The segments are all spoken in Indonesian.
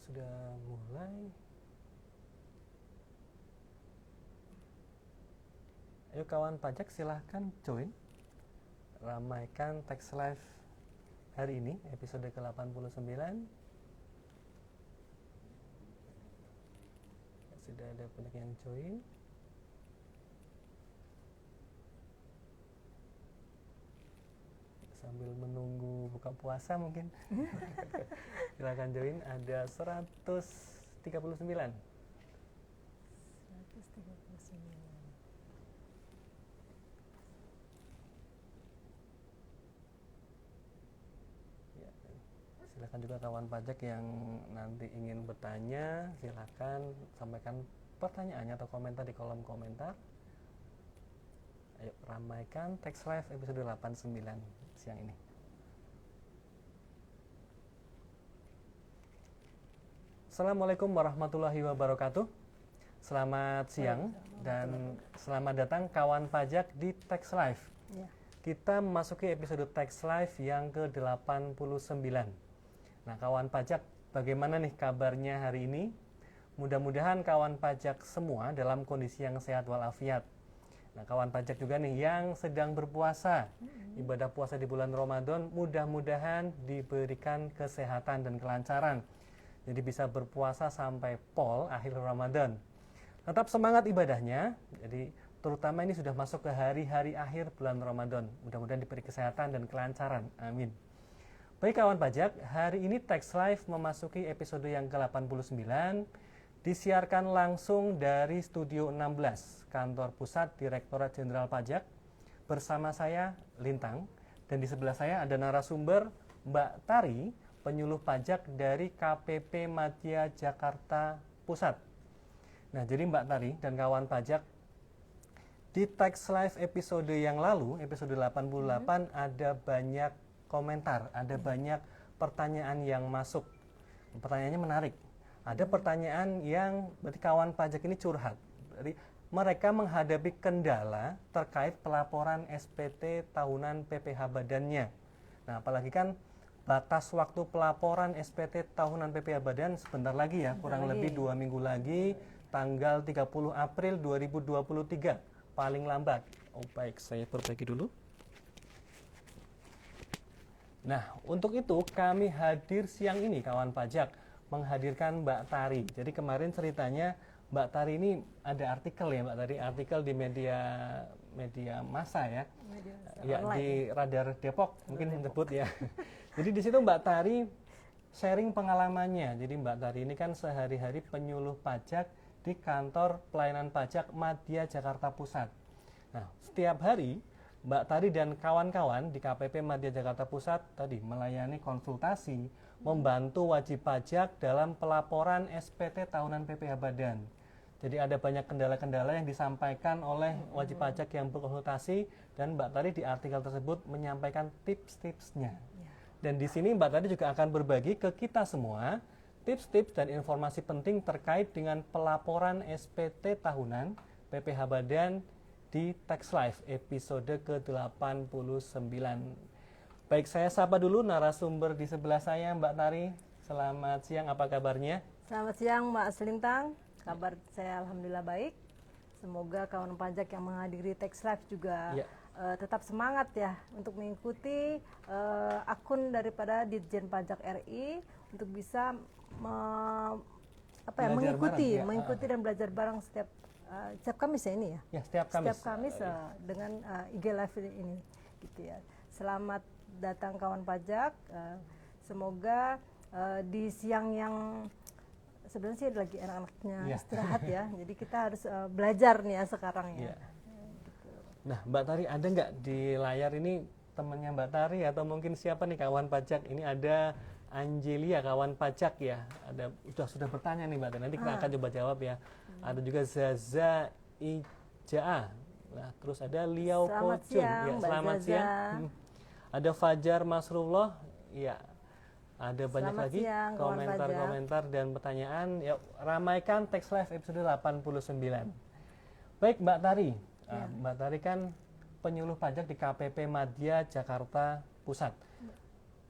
Sudah mulai. Ayo kawan pajak silahkan join. Ramaikan Tax Live hari ini, episode ke-89. Sudah ada banyak yang join. Sambil menunggu buka puasa mungkin. Silahkan join, ada 139. Silakan juga kawan pajak yang nanti ingin bertanya, silakan sampaikan pertanyaannya atau komentar di kolom komentar. Ayo ramaikan Tax Live episode 89 siang ini. Assalamualaikum warahmatullahi wabarakatuh. Selamat siang dan selamat datang kawan pajak di Tax Live. Ya. Kita memasuki episode Tax Live yang ke-89. Nah, kawan pajak, bagaimana nih kabarnya hari ini? Mudah-mudahan kawan pajak semua dalam kondisi yang sehat walafiat. Nah, kawan pajak juga nih yang sedang berpuasa, ibadah puasa di bulan Ramadan, mudah-mudahan diberikan kesehatan dan kelancaran. Jadi bisa berpuasa sampai pol akhir Ramadan. Tetap semangat ibadahnya, jadi terutama ini sudah masuk ke hari-hari akhir bulan Ramadan. Mudah-mudahan diberi kesehatan dan kelancaran. Amin. Baik kawan pajak, hari ini Tax Live memasuki episode yang ke-89, disiarkan langsung dari Studio 16, Kantor Pusat Direktorat Jenderal Pajak, bersama saya, Lintang, dan di sebelah saya ada narasumber Mbak Tari, penyuluh pajak dari KPP Madya Jakarta Pusat. Nah, jadi Mbak Tari dan kawan pajak, di Tax Live episode yang lalu, episode 88, ada banyak komentar, ada banyak pertanyaan yang masuk. Pertanyaannya menarik. Ada pertanyaan yang berarti kawan pajak ini curhat. Jadi mereka menghadapi kendala terkait pelaporan SPT tahunan PPh badannya. Nah, apalagi kan batas waktu pelaporan SPT tahunan PPh badan sebentar lagi ya, kurang lebih 2 minggu lagi, tanggal 30 April 2023 paling lambat. Oh baik, saya perbaiki dulu. Nah, untuk itu kami hadir siang ini kawan pajak menghadirkan Mbak Tari. Jadi kemarin ceritanya Mbak Tari ini ada artikel ya Mbak Tari, artikel di media massa ya. Ya di Radar Depok mungkin disebut ya. Jadi di situ Mbak Tari sharing pengalamannya. Jadi Mbak Tari ini kan sehari-hari penyuluh pajak di kantor pelayanan pajak Madya Jakarta Pusat. Nah, setiap hari Mbak Tari dan kawan-kawan di KPP Madya Jakarta Pusat tadi melayani konsultasi, membantu wajib pajak dalam pelaporan SPT tahunan PPh badan. Jadi ada banyak kendala-kendala yang disampaikan oleh wajib pajak yang berkonsultasi dan Mbak Tari di artikel tersebut menyampaikan tips-tipsnya. Dan di sini Mbak Tari juga akan berbagi ke kita semua tips-tips dan informasi penting terkait dengan pelaporan SPT tahunan PPh badan di Tax Live episode ke-89. Baik, saya sapa dulu narasumber di sebelah saya, Mbak Tari. Selamat siang, apa kabarnya? Selamat siang, Mbak Selintang. Kabar saya alhamdulillah baik. Semoga kawan pajak yang menghadiri Tax Live juga tetap semangat ya untuk mengikuti akun daripada Ditjen Pajak RI untuk bisa mengikuti dan belajar bareng setiap Kamis ya ini ya? Ya, setiap Kamis dengan IG Live ini gitu ya. Selamat datang kawan pajak. Semoga di siang yang sebenarnya sih lagi anak-anaknya istirahat ya. Jadi kita harus belajar nih ya sekarang ya. Gitu. Nah, Mbak Tari ada nggak di layar ini temannya Mbak Tari atau mungkin siapa nih kawan pajak? Ini ada Angelia kawan pajak ya. Ada sudah bertanya nih Mbak Tari. Nanti kita akan coba jawab ya. Ada juga Zaza Ijaa. Nah, terus ada Liao Pocun. Ya, selamat siang. Ada Fajar Masrullah. Ya. Ada banyak lagi komentar-komentar dan pertanyaan. Ya, ramaikan Tax Live episode 89. Baik, Mbak Tari. Mbak Tari kan penyuluh pajak di KPP Madya Jakarta Pusat.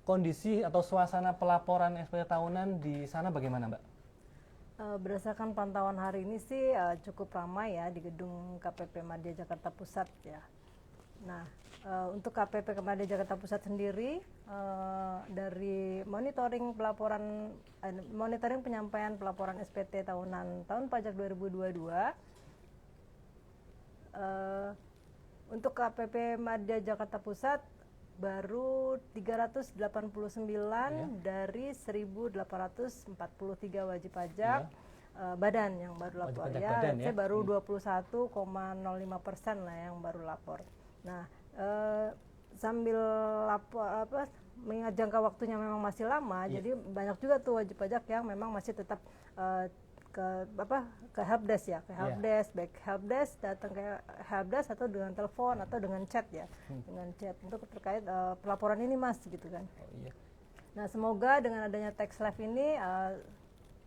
kondisi atau suasana pelaporan SPT tahunan di sana bagaimana, Mbak? Berdasarkan pantauan hari ini sih cukup ramai ya di gedung KPP Madya Jakarta Pusat ya. Nah, untuk KPP Madya Jakarta Pusat sendiri dari monitoring penyampaian pelaporan SPT tahunan tahun pajak 2022, untuk KPP Madya Jakarta Pusat baru 389 dari 1.843 wajib pajak badan yang baru lapor ya. Saya baru 21,05% lah yang baru lapor. Nah, sambil lapor mengingat jangka waktunya memang masih lama, jadi banyak juga tuh wajib pajak yang memang masih tetap ke helpdesk ya, baik helpdesk, datang ke helpdesk atau dengan telepon atau dengan chat ya, dengan chat untuk terkait pelaporan ini Mas gitu kan. Nah, semoga dengan adanya tax live ini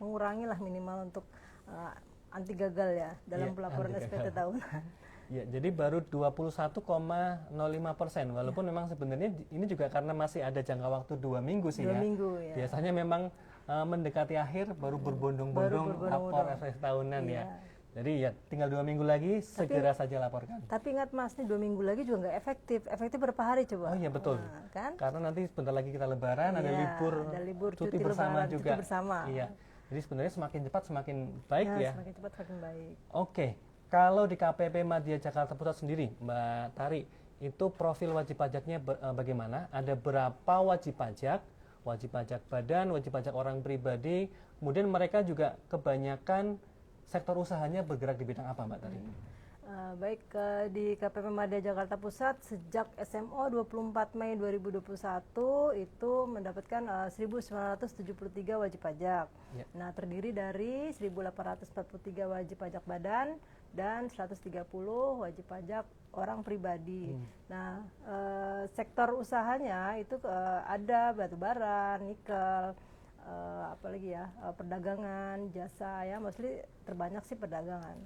mengurangi lah minimal untuk anti gagal ya dalam pelaporan SPT tahunan. Ya, jadi baru 21,05%, walaupun memang sebenarnya ini juga karena masih ada jangka waktu 2 minggu sih 2 minggu ya. Biasanya memang mendekati akhir baru berbondong-bondong lapor SPT tahunan ya. Jadi ya tinggal 2 minggu lagi segera saja laporkan. Tapi ingat Mas, nih 2 minggu lagi juga nggak efektif. Efektif berapa hari coba? Oh iya betul. Kan? Karena nanti sebentar lagi kita lebaran, ada libur cuti bersama juga. Cuti bersama. Iya. Jadi sebenarnya semakin cepat semakin baik ya. Semakin cepat semakin baik. Oke. Kalau di KPP Madya Jakarta Pusat sendiri, Mbak Tari, itu profil wajib pajaknya bagaimana? Ada berapa wajib pajak badan, wajib pajak orang pribadi, kemudian mereka juga kebanyakan sektor usahanya bergerak di bidang apa, Mbak Tari? Baik, di KPP Madya Jakarta Pusat sejak SMO 24 Mei 2021 itu mendapatkan 1.973 wajib pajak. Nah, terdiri dari 1.843 wajib pajak badan dan 130 wajib pajak orang pribadi. Nah, sektor usahanya itu ada batubara, nikel, apalagi ya, perdagangan, jasa ya, mostly terbanyak sih perdagangan.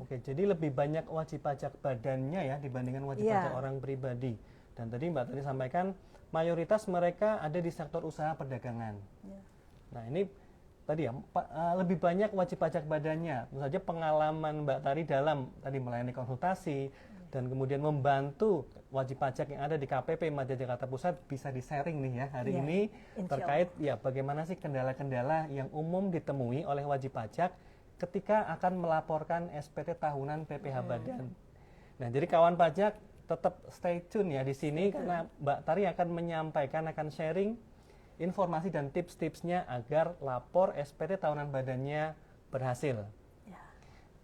Oke, jadi lebih banyak wajib pajak badannya ya dibandingkan wajib pajak orang pribadi. Dan tadi Mbak tadi sampaikan mayoritas mereka ada di sektor usaha perdagangan. Nah, ini tadi ya lebih banyak wajib pajak badannya. Tentu saja pengalaman Mbak Tari dalam tadi melayani konsultasi dan kemudian membantu wajib pajak yang ada di KPP Madya Jakarta Pusat bisa di-sharing nih ya hari ini terkait ya bagaimana sih kendala-kendala yang umum ditemui oleh wajib pajak ketika akan melaporkan SPT tahunan PPh badan. Nah, jadi kawan pajak tetap stay tune ya di sini karena Mbak Tari akan menyampaikan, akan sharing informasi dan tips-tipsnya agar lapor SPT tahunan badannya berhasil.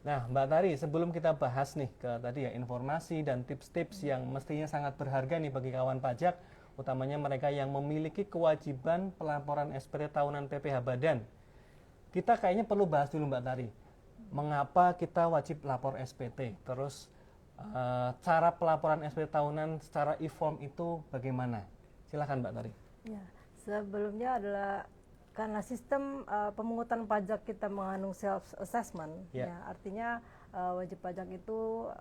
Nah, Mbak Tari, sebelum kita bahas nih ke tadi ya informasi dan tips-tips yang mestinya sangat berharga nih bagi kawan pajak, utamanya mereka yang memiliki kewajiban pelaporan SPT tahunan PPh badan. Kita kayaknya perlu bahas dulu Mbak Tari, mengapa kita wajib lapor SPT, terus cara pelaporan SPT tahunan secara e-form itu bagaimana? Silakan Mbak Tari. Ya, sebelumnya adalah karena sistem pemungutan pajak kita mengandung self assessment, ya, artinya wajib pajak itu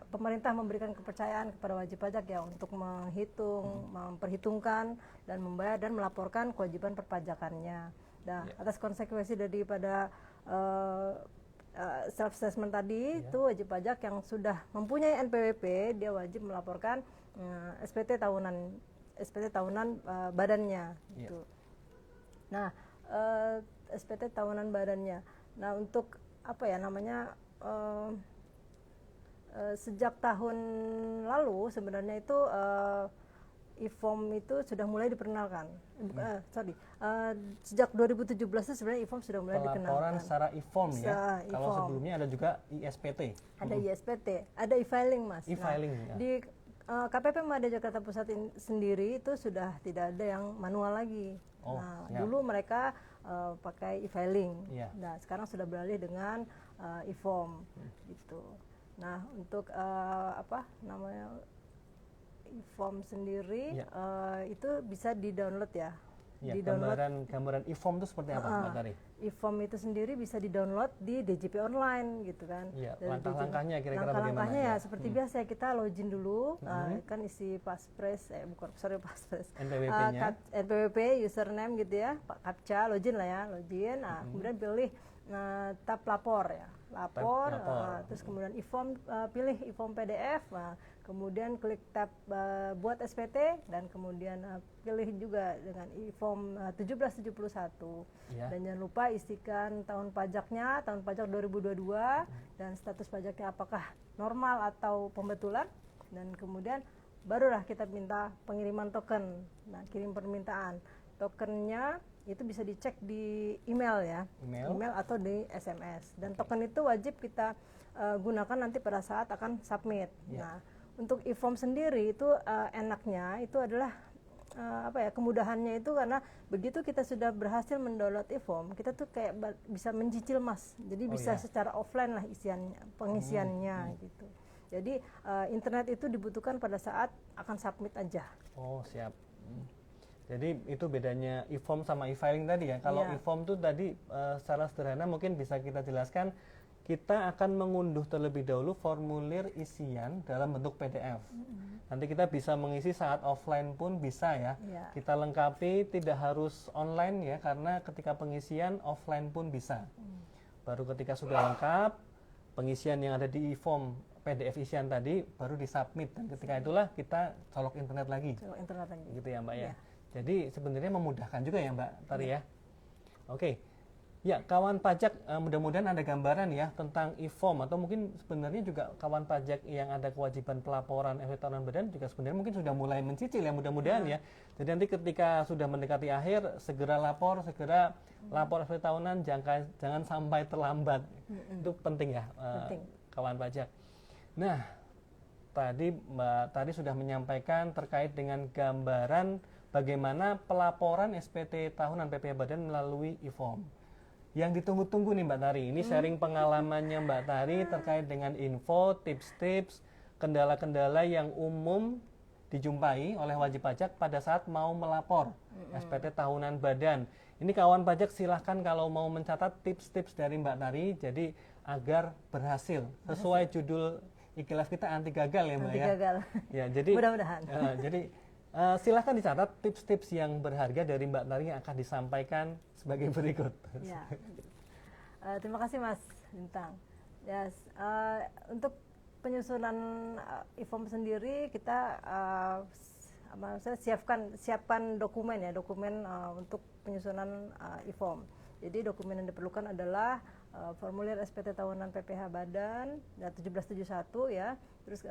pemerintah memberikan kepercayaan kepada wajib pajak ya untuk menghitung, memperhitungkan dan membayar dan melaporkan kewajiban perpajakannya. Nah, atas konsekuensi daripada self assessment tadi itu wajib pajak yang sudah mempunyai NPWP dia wajib melaporkan SPT tahunan badannya gitu. Nah, SPT tahunan badannya. Nah, untuk apa ya namanya sejak tahun lalu sebenarnya itu e-form itu sudah mulai diperkenalkan. Sejak 2017 itu sebenarnya e-form sudah mulai dikenalkan. Pelaporan secara e-form ya. Kalau sebelumnya ada juga ISPT. Ada ISPT, ada e-filing Mas. E-filing. Nah, di KPP Madya Jakarta Pusat sendiri itu sudah tidak ada yang manual lagi. Dulu mereka pakai e-filing. Nah, sekarang sudah beralih dengan e-form gitu. Nah, untuk e-form sendiri itu bisa di-download ya. Ya, di-download. gambaran e-form itu seperti apa, Mbak Tari? E-form itu sendiri bisa di-download di DJP online gitu kan. Ya, Dari langkah-langkahnya kira-kira bagaimana? Langkah-langkahnya ya seperti biasa kita login dulu, kan isi passphrase, passphrase, NPWP-nya, NPWP, username gitu ya, captcha, login lah ya, login. Nah, kemudian pilih tab lapor ya, lapor. Terus kemudian e-form, pilih e-form PDF. Kemudian klik tab buat SPT dan kemudian pilih juga dengan e-form 1771. ya. Dan jangan lupa isikan tahun pajaknya, tahun pajak 2022 dan status pajaknya apakah normal atau pembetulan, dan kemudian barulah kita minta pengiriman token. Nah, kirim permintaan. Tokennya itu bisa dicek di email ya, email atau di SMS. Dan token itu wajib kita gunakan nanti pada saat akan submit. Nah, untuk e-form sendiri itu enaknya itu adalah kemudahannya itu karena begitu kita sudah berhasil mendownload e-form, kita tuh kayak bisa mencicil Mas. Jadi bisa secara offline lah pengisiannya gitu. Jadi internet itu dibutuhkan pada saat akan submit aja. Oh, siap. Jadi itu bedanya e-form sama e-filing tadi ya. Kalau e-form tuh tadi secara sederhana mungkin bisa kita jelaskan, kita akan mengunduh terlebih dahulu formulir isian dalam bentuk PDF. Nanti kita bisa mengisi saat offline pun bisa ya. Kita lengkapi, tidak harus online ya, karena ketika pengisian offline pun bisa. Baru ketika sudah lengkap, pengisian yang ada di e-form PDF isian tadi baru disubmit, dan ketika itulah kita colok internet lagi. Gitu ya Mbak ya. Jadi sebenarnya memudahkan juga ya Mbak Tari ya. Oke. Ya, kawan pajak, mudah-mudahan ada gambaran ya tentang e-form, atau mungkin sebenarnya juga kawan pajak yang ada kewajiban pelaporan SPT tahunan badan juga sebenarnya mungkin sudah mulai mencicil ya, mudah-mudahan ya. Jadi nanti ketika sudah mendekati akhir, segera lapor SPT tahunan, jangan sampai terlambat. Itu penting ya, kawan pajak. Nah, tadi Mbak Tari sudah menyampaikan terkait dengan gambaran bagaimana pelaporan SPT tahunan PPh Badan melalui e-form. Yang ditunggu-tunggu nih Mbak Tari, ini sharing pengalamannya Mbak Tari terkait dengan info, tips-tips, kendala-kendala yang umum dijumpai oleh wajib pajak pada saat mau melapor SPT tahunan badan. Ini kawan pajak silahkan kalau mau mencatat tips-tips dari Mbak Tari, jadi agar berhasil sesuai judul ikhlas kita, anti gagal ya Mbak ya. Anti gagal. Ya, jadi mudah-mudahan. Jadi silahkan dicatat tips-tips yang berharga dari Mbak Tari yang akan disampaikan sebagai berikut. Ya. Terima kasih Mas Bintang. Ya, untuk penyusunan e-form sendiri kita siapkan dokumen ya, untuk penyusunan e-form. Jadi dokumen yang diperlukan adalah formulir SPT tahunan PPh Badan 1771 ya, terus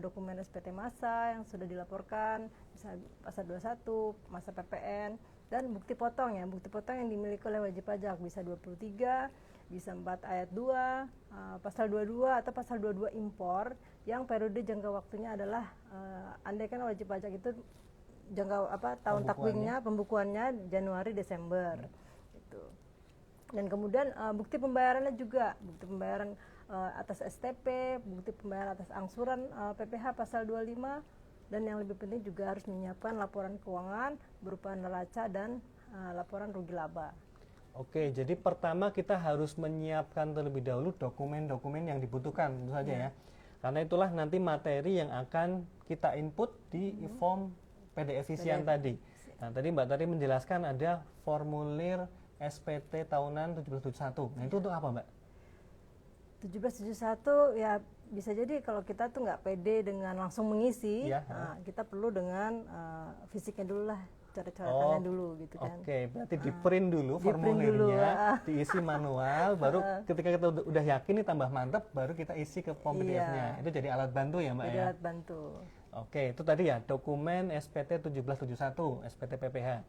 dokumen SPT masa yang sudah dilaporkan, bisa pasal 21, masa PPN, dan bukti potong ya, bukti potong yang dimiliki oleh wajib pajak bisa 23, bisa 4 ayat 2, pasal 22 atau pasal 22 impor yang periode jangka waktunya adalah andaikan wajib pajak itu tahun takwingnya, pembukuannya Januari Desember gitu. Dan kemudian bukti pembayarannya juga, bukti pembayaran atas STP, bukti pembayaran atas angsuran PPh pasal 25, dan yang lebih penting juga harus menyiapkan laporan keuangan berupa neraca dan laporan rugi laba. Oke, jadi pertama kita harus menyiapkan terlebih dahulu dokumen-dokumen yang dibutuhkan tentu saja ya. Karena itulah nanti materi yang akan kita input di e-form PDF isian tadi. Nah, tadi Mbak Tari menjelaskan ada formulir SPT tahunan 1771. Nah, itu untuk apa, Mbak? 1771 ya bisa jadi kalau kita tuh nggak pede dengan langsung mengisi, kita perlu dengan fisiknya dulu lah, coret-coretannya dulu gitu kan. Oke, berarti di print dulu formulirnya, diisi manual, baru ketika kita udah yakin nih tambah mantap, baru kita isi ke form PDF-nya. Itu jadi alat bantu ya Mbak ya? Jadi alat bantu. Oke, itu tadi ya, dokumen SPT 1771, SPT PPh.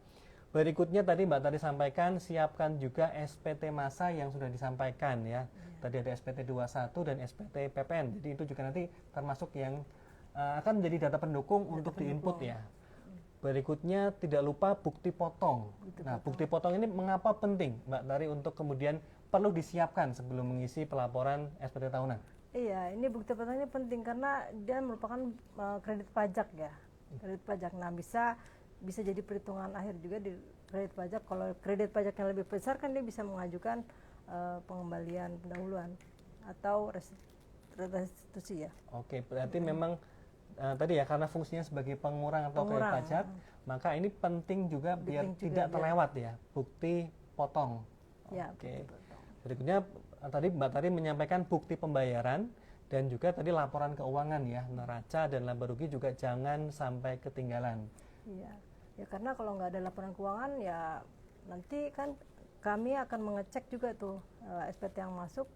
Berikutnya tadi Mbak Tari sampaikan, siapkan juga SPT masa yang sudah disampaikan ya. Tadi ada SPT 21 dan SPT PPN. Jadi itu juga nanti termasuk yang akan menjadi data pendukung untuk di-input ya. Berikutnya tidak lupa bukti potong. Bukti potong ini mengapa penting Mbak Tari untuk kemudian perlu disiapkan sebelum mengisi pelaporan SPT tahunan? Iya, ini bukti potong ini penting karena dia merupakan kredit pajak ya. Kredit pajak. Nah, bisa jadi perhitungan akhir juga kredit pajak. Kalau kredit pajak yang lebih besar kan dia bisa mengajukan pengembalian pendahuluan atau restitusi ya. Oke, berarti memang tadi ya karena fungsinya sebagai pengurang atau kredit pajak, maka ini penting juga biar tidak terlewat ya bukti potong. Ya, Oke. Berikutnya tadi Mbak Tari menyampaikan bukti pembayaran dan juga tadi laporan keuangan ya, neraca dan laba rugi juga jangan sampai ketinggalan. Iya, ya karena kalau nggak ada laporan keuangan ya nanti kan kami akan mengecek juga tuh SPT yang masuk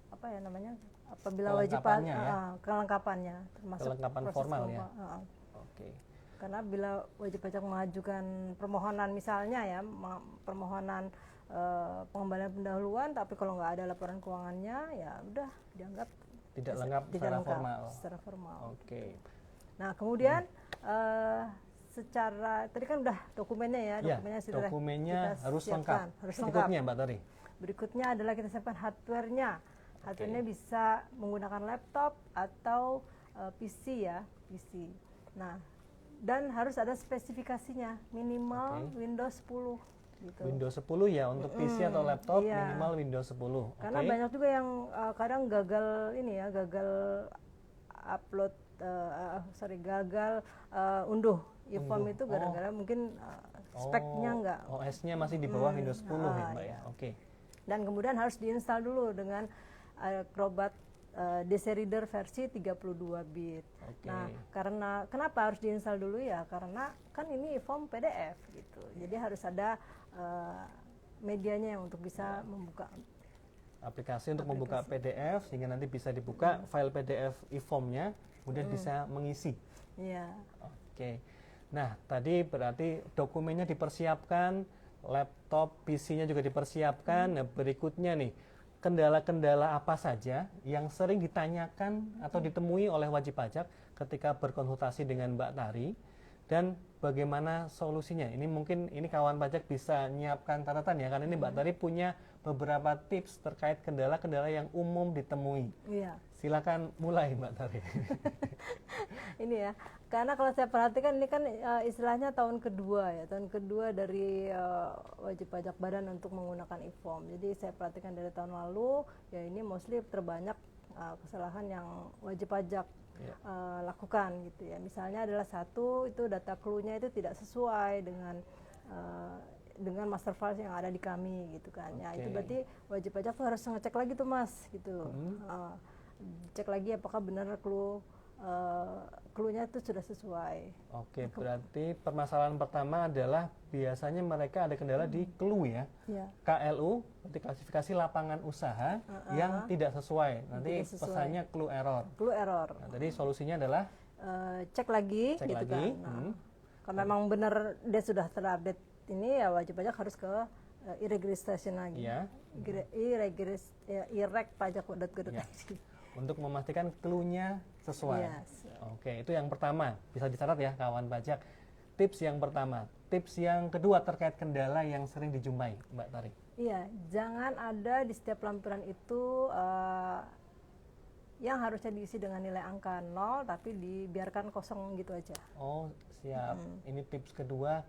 apa ya namanya apabila wajib kelengkapannya termasuk kelengkapan formal ya. Oke. Karena bila wajib pajak mengajukan permohonan misalnya ya permohonan pengembalian pendahuluan, tapi kalau nggak ada laporan keuangannya ya udah dianggap tidak lengkap secara formal. Oke. Nah kemudian secara tadi kan udah dokumennya ya, dokumennya harus lengkap. Berikutnya Mbak Tari. Berikutnya adalah kita siapkan hardware-nya. Hardware-nya bisa menggunakan laptop atau PC ya, PC. Nah, dan harus ada spesifikasinya minimal Windows 10 gitu. Windows 10 ya untuk PC atau laptop minimal Windows 10. Karena banyak juga yang kadang gagal ini ya, gagal upload gagal unduh e-form itu gara-gara mungkin speknya enggak. OS-nya masih di bawah Windows 10 ya Mbak ya. Oke. Dan kemudian harus diinstal dulu dengan Acrobat DC Reader versi 32 bit. Nah, karena kenapa harus diinstal dulu ya? Karena kan ini e-form PDF gitu. Jadi harus ada medianya yang untuk bisa membuka aplikasi untuk membuka PDF sehingga nanti bisa dibuka file PDF e-formnya, kemudian bisa mengisi. Iya. Oke. Nah, tadi berarti dokumennya dipersiapkan, laptop, PC-nya juga dipersiapkan. Nah, berikutnya nih, kendala-kendala apa saja yang sering ditanyakan atau ditemui oleh wajib pajak ketika berkonsultasi dengan Mbak Tari dan bagaimana solusinya? Ini mungkin kawan pajak bisa nyiapkan catatan ya, karena ini Mbak Tari punya beberapa tips terkait kendala-kendala yang umum ditemui. Iya. Silakan mulai Mbak Tari. Ini ya, karena kalau saya perhatikan ini kan istilahnya tahun kedua dari wajib pajak badan untuk menggunakan e-form. Jadi saya perhatikan dari tahun lalu ya ini mostly terbanyak kesalahan yang wajib pajak lakukan gitu ya. Misalnya adalah satu itu data clue-nya itu tidak sesuai dengan master file yang ada di kami gitu kan. Ya itu berarti wajib pajak tuh harus ngecek lagi tuh Mas gitu. Cek lagi apakah benar clue-nya itu sudah sesuai. Oke, berarti permasalahan pertama adalah biasanya mereka ada kendala di clue ya. KLU, berarti klasifikasi lapangan usaha yang tidak sesuai. Nanti pesannya clue error. Clue error. Nah, tadi solusinya adalah cek lagi gitu kan. Nah, kalau memang benar dia sudah terupdate ini ya wajib pajak harus ke e-registration lagi. e-reg pajak.go.id. Untuk memastikan clue-nya sesuai. Oke, itu yang pertama. Bisa dicatat ya kawan pajak. Tips yang pertama. Tips yang kedua terkait kendala yang sering dijumpai, Mbak Tari. Iya, jangan ada di setiap lampiran itu yang harusnya diisi dengan nilai angka 0 tapi dibiarkan kosong gitu aja. Oh, siap. Ini tips kedua.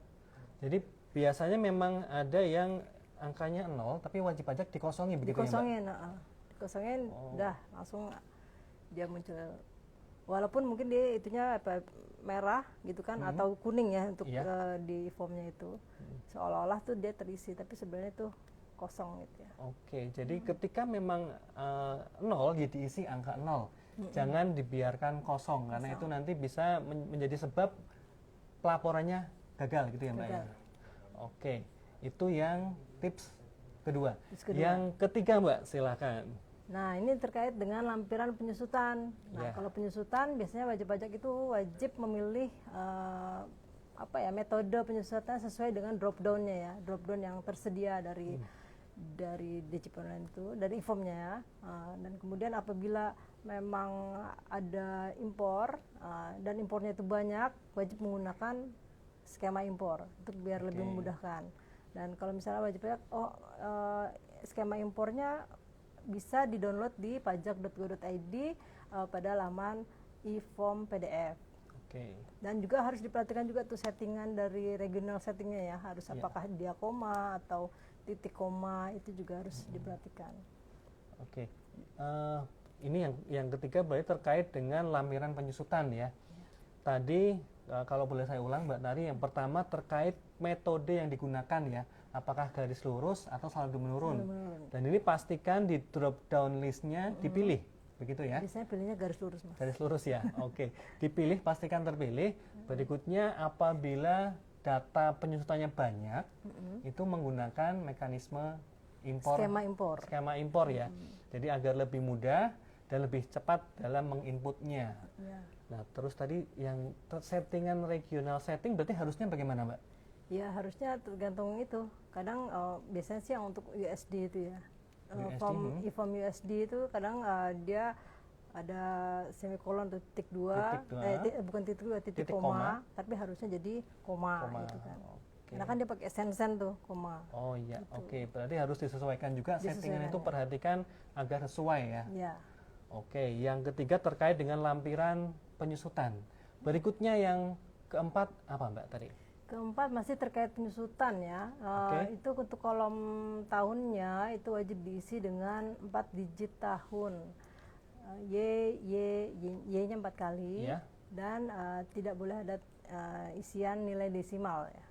Jadi biasanya memang ada yang angkanya 0 tapi wajib pajak dikosongin begitu ya, Mbak? Dikosongin udah langsung dia muncul. Walaupun mungkin dia itunya merah gitu kan atau kuning ya untuk di formnya itu. Seolah-olah tuh dia terisi tapi sebenarnya tuh kosong gitu ya. Oke, jadi ketika memang 0 ya diisi angka 0. Jangan dibiarkan kosong karena itu nanti bisa menjadi sebab pelaporannya gagal gitu ya Mbak ya. Oke, itu yang tips kedua. Yang ketiga Mbak, silakan. Nah, ini terkait dengan lampiran penyusutan. Nah, kalau penyusutan biasanya wajib pajak itu wajib memilih metode penyusutan sesuai dengan drop down-nya ya. Drop down yang tersedia dari Digipon itu, dari e-formnya ya. Dan kemudian apabila memang ada impor dan impornya itu banyak, wajib menggunakan skema impor untuk biar lebih memudahkan. Dan kalau misalnya wajib pajak, skema impornya bisa di-download di pajak.go.id pada laman e-form PDF. Oke. Dan juga harus diperhatikan juga tuh settingan dari regional settingnya ya, harus Ya. apakah dia koma atau titik koma, itu juga harus diperhatikan. Oke. Ini yang ketiga berarti terkait dengan lampiran penyusutan ya. Tadi kalau boleh saya ulang Mbak Tari, yang pertama terkait metode yang digunakan ya, apakah garis lurus atau saldo menurun. Dan ini pastikan di drop down listnya dipilih, begitu ya? Biasanya pilihnya garis lurus, Mas. Garis lurus ya, oke. Dipilih, pastikan terpilih. Berikutnya apabila data penyusutannya banyak, itu menggunakan mekanisme impor. Skema impor ya. Jadi agar lebih mudah dan lebih cepat dalam menginputnya. Ya. Nah, terus tadi yang settingan regional setting berarti harusnya bagaimana, Mbak? Ya, harusnya tergantung itu. Kadang biasanya sih yang untuk USD itu ya. Form USD itu kadang dia ada semikolon atau titik dua, bukan titik dua, titik koma, tapi harusnya jadi koma. Gitu kan. Okay. Karena kan dia pakai sen-sen tuh, koma. Oh iya, gitu. Oke. Berarti harus disesuaikan juga settingan itu, perhatikan agar sesuai ya. Ya. Oke, yang ketiga terkait dengan lampiran penyusutan. Berikutnya yang keempat apa Mbak tadi? Keempat masih terkait penyusutan ya. Itu untuk kolom tahunnya itu wajib diisi dengan 4 digit tahun. Y-nya 4 kali ya. Dan tidak boleh ada isian nilai desimal ya.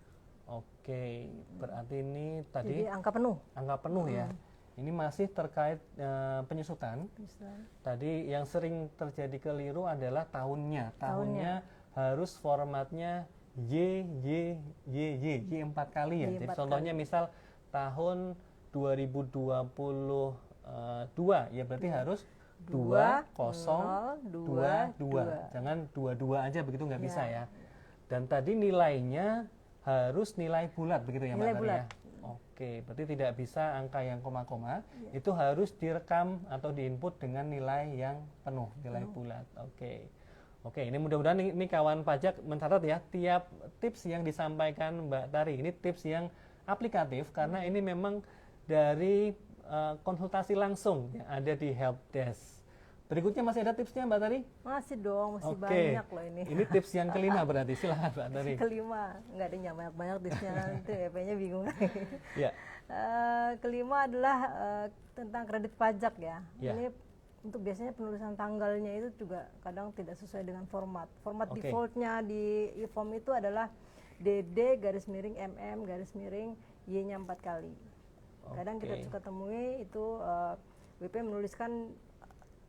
Oke, berarti ini tadi jadi angka penuh. Angka penuh ya. Ini masih terkait penyusutan. Tadi yang sering terjadi keliru adalah tahunnya. Tahunnya harus formatnya Y 4 kali ya. Jadi contohnya misal tahun 2022 ya berarti harus 2022. Jangan 22 aja begitu nggak bisa ya. Dan tadi nilainya harus nilai bulat begitu ya Mbak Tari ya. Oke, berarti tidak bisa angka yang koma-koma, itu harus direkam atau diinput dengan nilai yang penuh, nilai bulat. Oke, ini mudah-mudahan ini kawan pajak mencatat ya, tiap tips yang disampaikan Mbak Tari, ini tips yang aplikatif karena ini memang dari konsultasi langsung yang ada di helpdesk. Berikutnya masih ada tipsnya Mbak Tari? Masih dong, masih banyak loh ini. Ini tips yang kelima berarti, silahkan Mbak Tari. Kelima, nggak ada yang banyak-banyak tipsnya, nanti EP-nya bingung. Ya. Kelima adalah tentang kredit pajak ya. Ini untuk biasanya penulisan tanggalnya itu juga kadang tidak sesuai dengan format. Format defaultnya di e-form itu adalah DD garis miring MM garis miring Y-nya 4 kali. Kadang kita suka temui itu WP menuliskan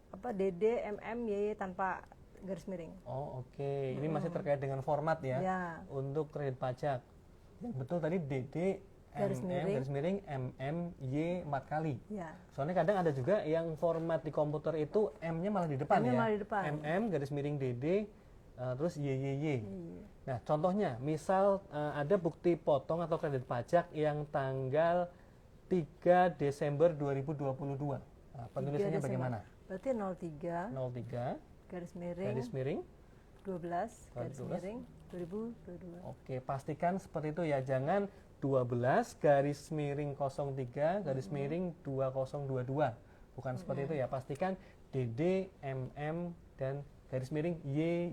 DD, MM, Y tanpa garis miring. Ini masih terkait dengan format ya. Untuk kredit pajak. Yang betul tadi DD, garis miring, MM, Y 4 kali. Soalnya kadang ada juga yang format di komputer itu M-nya malah di depan ya. MM, garis miring DD, terus Y. Nah, contohnya, misal ada bukti potong atau kredit pajak yang tanggal 3 Desember 2022. Penulisannya bagaimana? Berarti 03 garis miring 12 garis miring 2022. Pastikan seperti itu ya, jangan 12 garis miring 03 garis miring 2022. Bukan seperti itu ya, pastikan DD, MM dan garis miring Y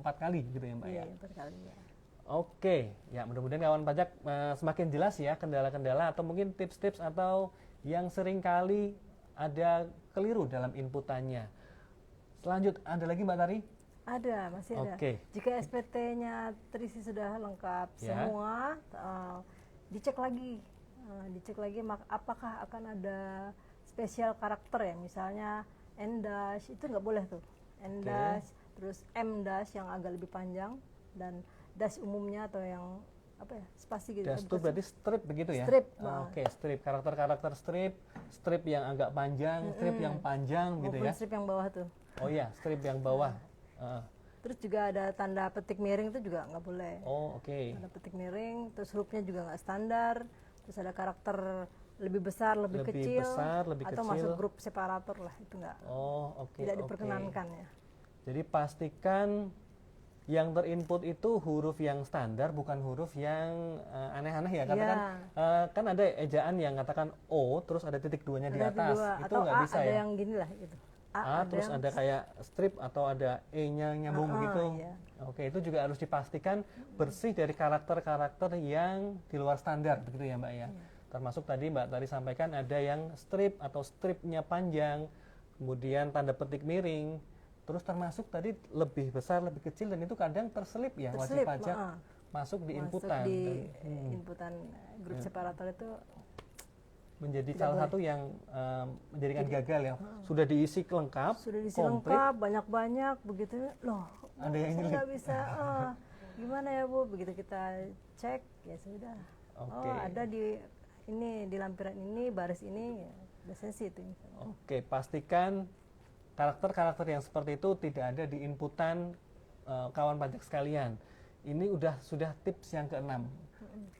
4 kali gitu ya Mbak ya. 4 kali ya. Ya mudah-mudahan kawan pajak semakin jelas ya kendala-kendala atau mungkin tips-tips atau yang sering kali ada keliru dalam inputannya. Selanjutnya ada lagi Mbak Tari? Ada, masih ada. Jika SPT-nya terisi sudah lengkap semua, dicek lagi apakah akan ada spesial karakter ya, misalnya N-dash itu nggak boleh tuh, N-dash, terus M-dash yang agak lebih panjang dan dash umumnya atau yang spasi gitu. Dash itu berarti strip begitu ya? Strip. Strip, karakter strip yang agak panjang, strip yang panjang gitu ya? Strip yang bawah tuh. Strip yang bawah. Terus juga ada tanda petik miring itu juga nggak boleh. Tanda petik miring, terus hurufnya juga nggak standar, terus ada karakter lebih besar, lebih kecil, atau masuk grup separator lah, itu nggak. Tidak diperkenankan ya. Jadi pastikan yang terinput itu huruf yang standar, bukan huruf yang aneh-aneh ya. Katakan kan ada ejaan yang katakan O, terus ada titik duanya di atas. Itu nggak bisa ya? Ada yang gini lah gitu. A, terus ada kayak strip atau ada E-nya nyambung begitu. Iya. Oke, itu juga harus dipastikan bersih dari karakter-karakter yang di luar standar begitu ya Mbak ya. Termasuk tadi Mbak tadi sampaikan ada yang strip atau stripnya panjang, kemudian tanda petik miring, terus termasuk tadi lebih besar, lebih kecil, dan itu kadang terselip ya wajib pajak masuk di inputan. Di inputan grup separator itu menjadi salah satu yang menjadikan gagal ya. Sudah diisi lengkap, komplit, lengkap, banyak-banyak begitu loh. Ada yang ini nggak bisa. Gimana ya Bu? Begitu kita cek ya sudah. Oke. Ada di ini di lampiran ini, baris ini, ya, biasanya sih itu. Oke, pastikan karakter-karakter yang seperti itu tidak ada di inputan kawan pajak sekalian. Ini sudah tips yang ke-6.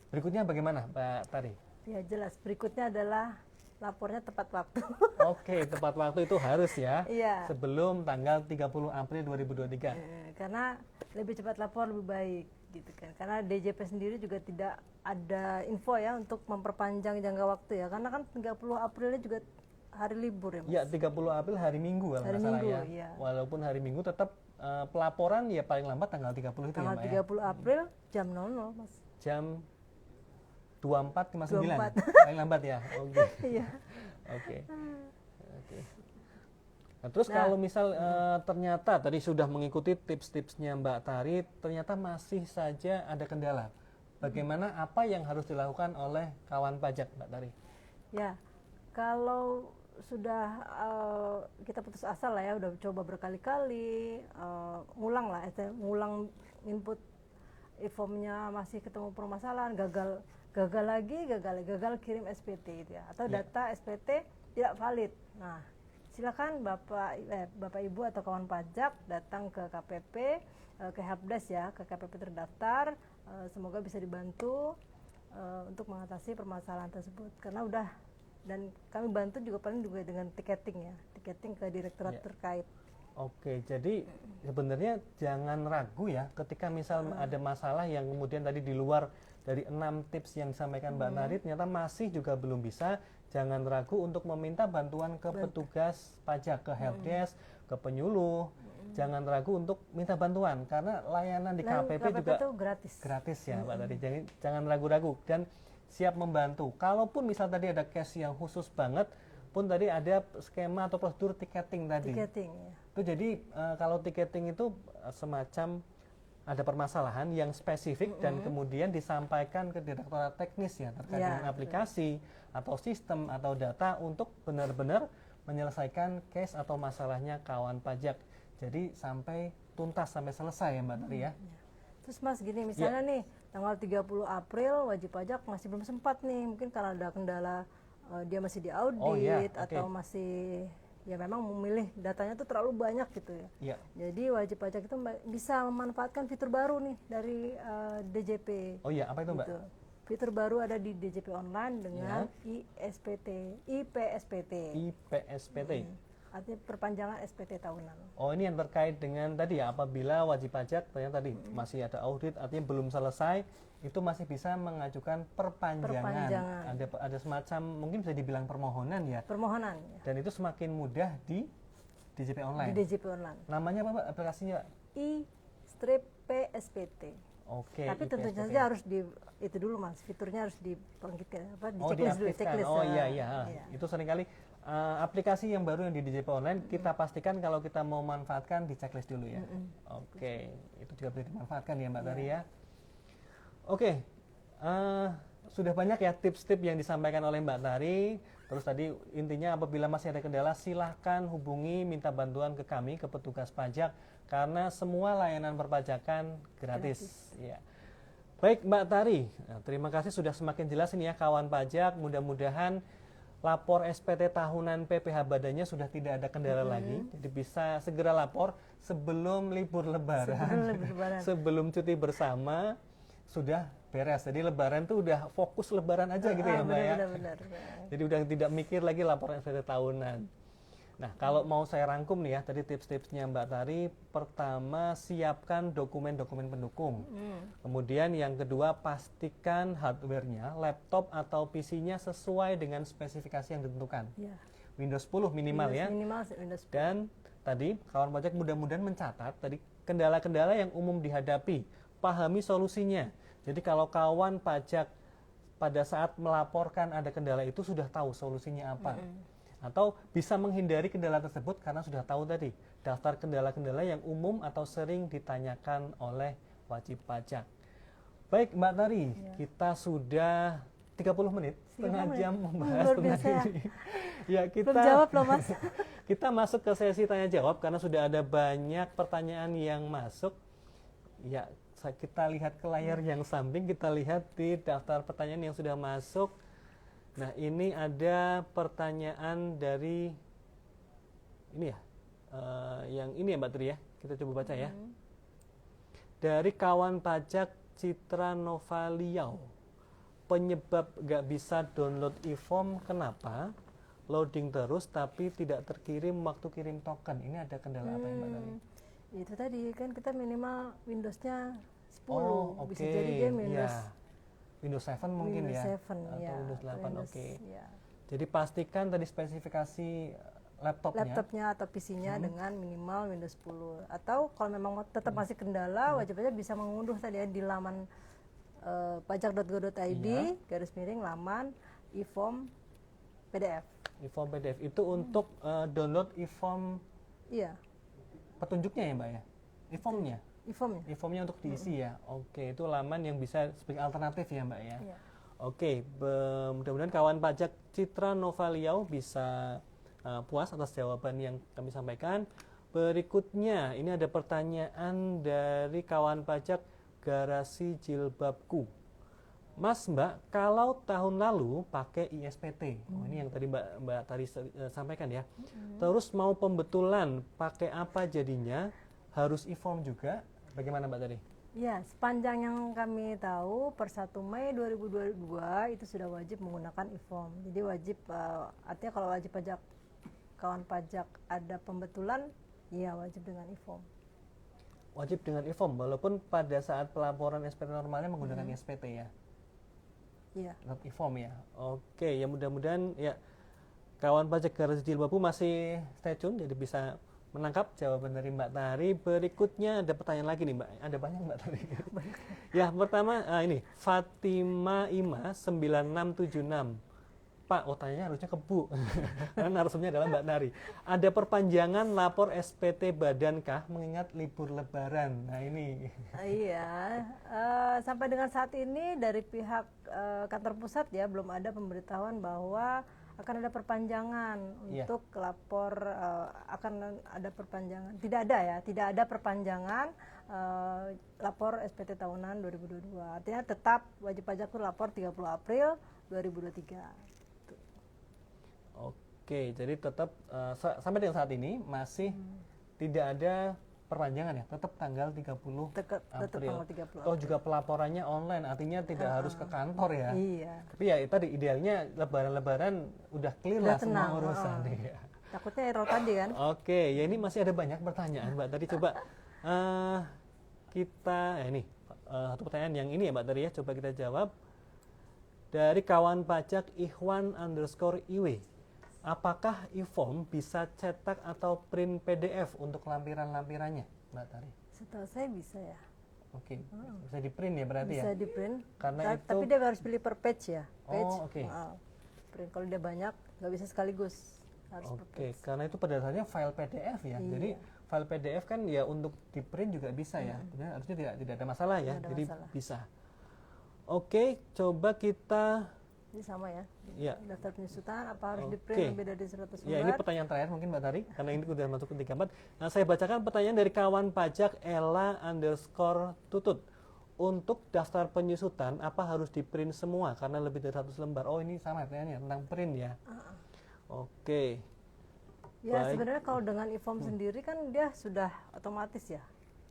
Berikutnya bagaimana Pak Tari? Ya jelas, berikutnya adalah lapornya tepat waktu. Oke, tepat waktu itu harus ya. Iya. Sebelum tanggal 30 April 2023. Karena lebih cepat lapor lebih baik gitu kan. Karena DJP sendiri juga tidak ada info ya untuk memperpanjang jangka waktu ya. Karena kan 30 Aprilnya juga hari libur ya Mas. Ya, 30 April hari Minggu kalau nggak salah ya. Iya. Walaupun hari Minggu tetap pelaporan ya paling lambat tanggal 30 itu tanggal ya Mbak 30 April jam 00 Mas. Jam 24.59 paling lambat ya. Oke. Iya. Oke. Nah, terus kalau misal ternyata tadi sudah mengikuti tips-tipsnya Mbak Tari, ternyata masih saja ada kendala. Bagaimana, apa yang harus dilakukan oleh kawan pajak Mbak Tari? Ya, kalau sudah kita putus asa lah ya, udah coba berkali-kali, ngulang input e-formnya masih ketemu permasalahan, gagal kirim SPT gitu ya, atau data SPT tidak valid. Nah, silakan Bapak Ibu atau kawan pajak datang ke KPP, ke helpdesk ya, ke KPP terdaftar. Semoga bisa dibantu untuk mengatasi permasalahan tersebut, karena dan kami bantu juga paling juga dengan tiketing ke direktorat terkait. Oke, jadi sebenarnya jangan ragu ya ketika misal ada masalah yang kemudian tadi di luar dari 6 tips yang disampaikan Mbak Tari ternyata masih juga belum bisa. Jangan ragu untuk meminta bantuan ke petugas pajak, ke helpdesk, ke penyuluh. Jangan ragu untuk minta bantuan karena layanan di KPP juga itu gratis ya Mbak Tari. Jangan ragu-ragu dan siap membantu. Kalaupun misal tadi ada case yang khusus banget pun tadi ada skema atau prosedur tiketing tadi. Tiketing ya. Itu jadi kalau tiketing itu semacam ada permasalahan yang spesifik dan kemudian disampaikan ke direktorat teknis ya terkait dengan aplikasi atau sistem atau data untuk benar-benar menyelesaikan case atau masalahnya kawan pajak. Jadi sampai tuntas, sampai selesai ya Mbak Tari ya. Terus Mas gini, misalnya nih tanggal 30 April wajib pajak masih belum sempat nih, mungkin karena ada kendala dia masih diaudit atau masih ya memang memilih datanya tuh terlalu banyak gitu ya. Jadi wajib pajak itu bisa memanfaatkan fitur baru nih dari DJP. Oh iya, apa itu Mbak? Gitu. Fitur baru ada di DJP Online dengan IPSPT. Artinya perpanjangan SPT tahunan. Oh, ini yang terkait dengan tadi ya, apabila wajib pajak ternyata tadi masih ada audit, artinya belum selesai, itu masih bisa mengajukan perpanjangan. Ada semacam mungkin bisa dibilang permohonan ya. Permohonan. Ya. Dan itu semakin mudah di DJP Online. Di DJP Online. Namanya apa Mbak aplikasinya? I-PSPT. Oke. Tapi tentu saja harus itu dulu Mas, fiturnya harus dibangkitkan dulu, checklist. Oh iya. Itu seringkali aplikasi yang baru yang di DJP Online kita pastikan kalau kita mau manfaatkan di checklist dulu ya. Oke, itu juga bisa dimanfaatkan ya Mbak Tari ya. Oke, sudah banyak ya tips-tips yang disampaikan oleh Mbak Tari. Terus tadi intinya apabila masih ada kendala silahkan hubungi, minta bantuan ke kami, ke petugas pajak, karena semua layanan perpajakan gratis. Ya. Baik Mbak Tari, terima kasih sudah semakin jelas ini ya kawan pajak. Mudah-mudahan lapor SPT tahunan PPh badannya sudah tidak ada kendala lagi. Jadi bisa segera lapor sebelum libur lebaran. Sebelum cuti bersama sudah beres. Jadi lebaran tuh udah fokus lebaran aja gitu ya Mbak ya. Benar. Jadi udah tidak mikir lagi laporan SPT tahunan. Nah, kalau mau saya rangkum nih ya, tadi tips-tipsnya Mbak Tari, pertama siapkan dokumen-dokumen pendukung. Kemudian yang kedua pastikan hardware-nya, laptop atau PC-nya sesuai dengan spesifikasi yang ditentukan. Windows 10 minimal ya. Minimal Windows 10. Dan tadi kawan pajak mudah-mudahan mencatat tadi kendala-kendala yang umum dihadapi, pahami solusinya. Jadi kalau kawan pajak pada saat melaporkan ada kendala itu sudah tahu solusinya apa. Atau bisa menghindari kendala tersebut karena sudah tahu tadi daftar kendala-kendala yang umum atau sering ditanyakan oleh wajib pajak. Baik Mbak Tari, kita sudah 30 menit, setengah jam membahas tentang ini. Ya, kita belum jawab loh Mas. Kita masuk ke sesi tanya jawab karena sudah ada banyak pertanyaan yang masuk. Ya, kita lihat ke layar yang samping, kita lihat di daftar pertanyaan yang sudah masuk. Nah, ini ada pertanyaan dari ini ya, yang ini ya Mbak Tri ya. Kita coba baca ya. Dari kawan pajak Citra Novaliau, penyebab nggak bisa download e-form kenapa? Loading terus tapi tidak terkirim waktu kirim token. Ini ada kendala apa ya Mbak Tari? Itu tadi kan kita minimal Windows-nya 10. Oh, Bisa jadi dia Windows Windows 7 mungkin Windows ya? 7, atau ya. Windows 8, Windows, oke. ya. Jadi pastikan tadi spesifikasi laptopnya atau PC-nya dengan minimal Windows 10. Atau kalau memang tetap masih kendala, wajib aja bisa mengunduh tadi ya di laman pajak.go.id /laman e-form PDF. E-form PDF itu untuk download e-form petunjuknya ya Mbak ya? E-formnya? E-formnya untuk diisi ya? Oke, itu laman yang bisa sebagai alternatif ya Mbak ya? Oke, mudah-mudahan kawan pajak Citra Novaliau bisa puas atas jawaban yang kami sampaikan. Berikutnya, ini ada pertanyaan dari kawan pajak Garasi Jilbabku. Mas Mbak, kalau tahun lalu pakai ISPT, ini yang tadi Mbak Tari sampaikan ya. Terus mau pembetulan, pakai apa jadinya? Harus e-form juga? Bagaimana Mbak Tari? Ya, sepanjang yang kami tahu per 1 Mei 2022 itu sudah wajib menggunakan e-form. Jadi wajib, artinya kalau wajib pajak kawan pajak ada pembetulan, ya wajib dengan e-form. Wajib dengan e-form, walaupun pada saat pelaporan SPT normalnya menggunakan SPT ya? Iya. E-form ya? Oke, ya mudah-mudahan ya kawan pajak Garasi Jilbabku masih stay tune, jadi bisa menangkap jawaban dari Mbak Tari. Berikutnya ada pertanyaan lagi nih Mbak, ada banyak Mbak Tari. Ya, pertama ini Fatima Ima 9676. Pak, tanyanya harusnya ke Bu, karena narasumnya adalah Mbak Tari. Ada perpanjangan lapor SPT Badan kah mengingat libur Lebaran? Nah ini. Iya, sampai dengan saat ini dari pihak kantor pusat ya belum ada pemberitahuan bahwa akan ada perpanjangan untuk lapor, akan ada perpanjangan. Tidak ada perpanjangan lapor SPT tahunan 2022. Artinya tetap wajib pajak itu lapor 30 April 2023. Oke, jadi tetap sampai dengan saat ini masih tidak ada perpanjangan ya, tetap tanggal 30 tetap April. tanggal 30 April. Oh, juga pelaporannya online, artinya tidak harus ke kantor ya. Iya. Tapi ya tadi idealnya lebaran-lebaran udah clear lah semua urusan. Ya. Takutnya error tadi kan. Oke, ya ini masih ada banyak pertanyaan Mbak. Tadi coba kita ini satu pertanyaan yang ini ya Mbak Tari ya, coba kita jawab. Dari kawan pajak Ikhwan_IW. Apakah e-form bisa cetak atau print PDF untuk lampiran-lampirannya, Mbak Tari? Setahu saya bisa ya. Oke, bisa di print ya berarti bisa ya? Bisa di print, karena itu... tapi dia harus pilih per page ya. Page. Oh, oke. Print kalau dia banyak, nggak bisa sekaligus. Oke, karena itu pada dasarnya file PDF ya. Iya. Jadi file PDF kan ya untuk di print juga bisa ya. Sebenarnya harusnya tidak ada masalah ya. Jadi bisa. Oke, coba kita... Ini sama ya. Ya. Daftar penyusutan apa harus di-print lebih dari 100 lembar? Ya, ini pertanyaan terakhir mungkin Mbak Tari, karena ini sudah masuk ke 34. Nah, saya bacakan pertanyaan dari kawan pajak Ella_tutut. Untuk daftar penyusutan, apa harus di-print semua? Karena lebih dari 100 lembar. Oh, ini sama pertanyaannya, tentang print ya. Oke. Ya, sebenarnya kalau dengan e-form sendiri kan dia sudah otomatis ya.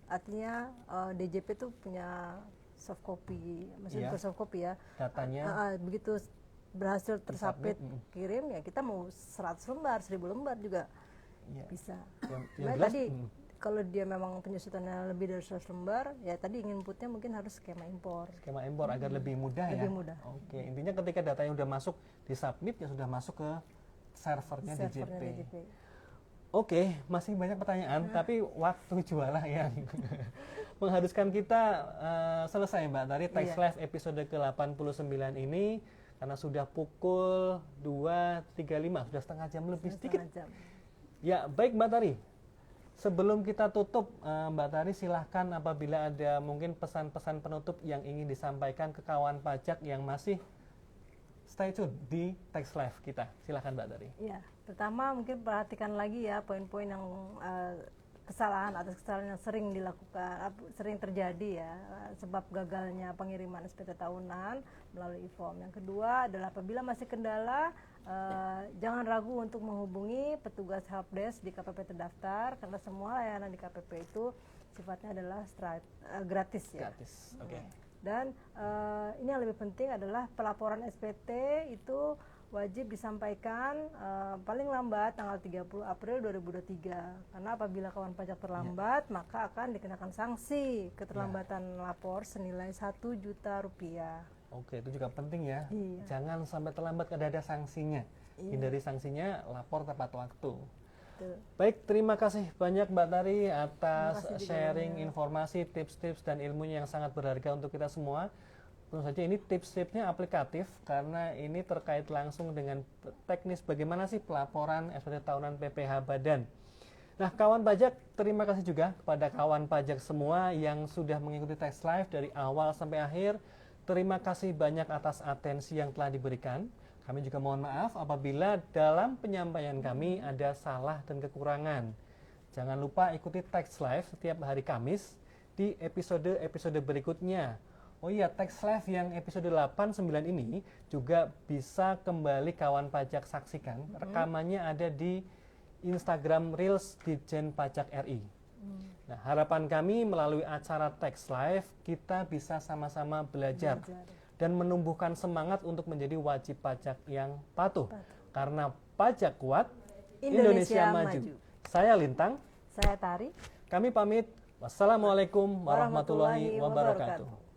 Artinya DJP itu punya soft copy, maksudnya soft copy ya. Datanya. Begitu berhasil tersubmit kirim ya kita mau 100 lembar, 1000 lembar juga bisa. Yang tadi kalau dia memang penyusutannya lebih dari 100 lembar, ya tadi inputnya mungkin harus skema impor. Skema impor agar lebih mudah ya. Lebih mudah. Oke, intinya ketika data yang sudah masuk disubmit ya sudah masuk ke servernya DJP. DJP. Oke, masih banyak pertanyaan, tapi waktu jualah yang mengharuskan kita selesai Mbak Tari Tax Live episode ke-89 ini, karena sudah pukul 2.35, sudah setengah jam lebih sedikit. Ya, baik Mbak Tari. Sebelum kita tutup, Mbak Tari silahkan apabila ada mungkin pesan-pesan penutup yang ingin disampaikan ke kawan pajak yang masih stay tune di Tax Live kita. Silahkan Mbak Tari. Ya, pertama mungkin perhatikan lagi ya poin-poin yang kesalahan yang sering dilakukan, sering terjadi ya, sebab gagalnya pengiriman SPT tahunan melalui e-form. Yang kedua adalah apabila masih kendala, jangan ragu untuk menghubungi petugas helpdesk di KPP terdaftar, karena semua layanan di KPP itu sifatnya adalah gratis ya. Gratis, oke. Dan ini yang lebih penting adalah pelaporan SPT itu wajib disampaikan paling lambat tanggal 30 April 2023. Karena apabila kawan pajak terlambat, maka akan dikenakan sanksi keterlambatan lapor senilai 1 juta rupiah. Oke, itu juga penting ya. Jangan sampai terlambat, ada sanksinya. Hindari sanksinya, lapor tepat waktu. Baik, terima kasih banyak Mbak Tari atas sharing informasi, tips-tips dan ilmunya yang sangat berharga untuk kita semua. Tentu saja ini tips-tipsnya aplikatif karena ini terkait langsung dengan teknis bagaimana sih pelaporan SPT tahunan PPh Badan. Nah, kawan pajak, terima kasih juga kepada kawan pajak semua yang sudah mengikuti Tax Live dari awal sampai akhir. Terima kasih banyak atas atensi yang telah diberikan. Kami juga mohon maaf apabila dalam penyampaian kami ada salah dan kekurangan. Jangan lupa ikuti Tax Live setiap hari Kamis di episode-episode berikutnya. Oh iya, Tax Live yang episode 8-9 ini juga bisa kembali kawan pajak saksikan. Rekamannya ada di Instagram Reels Ditjen Pajak RI. Nah, harapan kami melalui acara Tax Live kita bisa sama-sama belajar dan menumbuhkan semangat untuk menjadi wajib pajak yang patuh. Karena pajak kuat, Indonesia maju. Saya Lintang. Saya Tari. Kami pamit. Wassalamualaikum warahmatullahi wabarakatuh.